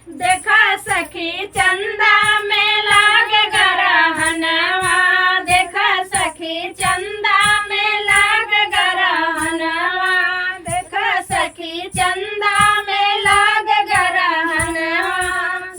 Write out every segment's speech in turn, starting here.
देखा सखी चंदा में लाग गरहनवा, देखा सखी चंदा में लाग गरहनवा, देखा सखी चंदा में लाग गरहनवा।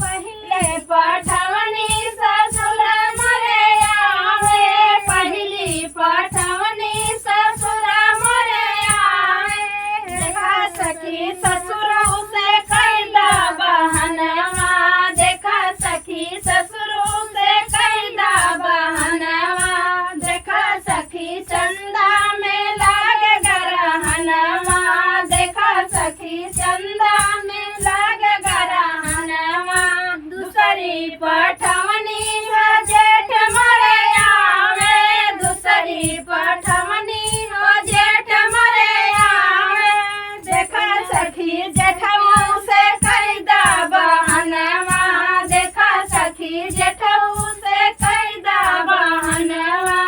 पहिले पठवनी ससुर मोरे आवे, पहली पठवनी ससुर मोरे आवे, देखा सखी ससुर उसे कैला बहनवा, देखा सखी ससुर से कैला बहनवा, देखा सखी चंदा में लाग गरहनवा, देखा सखी चंदा में लाग गरहनवा। दूसरी पठवनी हो जेठ मरे आवे, दूसरी पठवनी हो जेठ मरे आवे, देखा सखी जेठऊ से कैदा बहनवा, देखा सखी जेठऊ से कैदा बहनवा,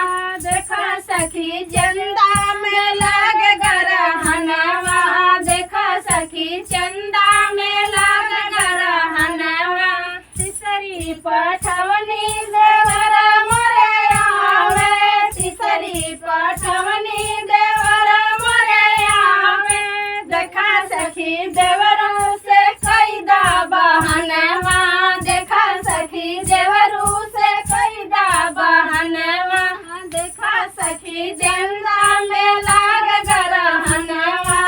देखा सखी चंदा में लाग गरहनवा, देखा सखी चंदा में लाग गरहनवा। तीसरी पठवनी देवर मोरे आवे, तीसरी पठवनी देवर मोरे आवे, देखा सखी देवरू से कैदा बहनवा, देखा सखी देवरू से कैदा बहनवा, देखा सखी चंदा में लाग गरहनवा,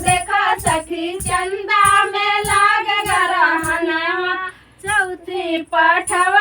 देखा सखी चंदा में लाग गरहनवा। चौथी पठव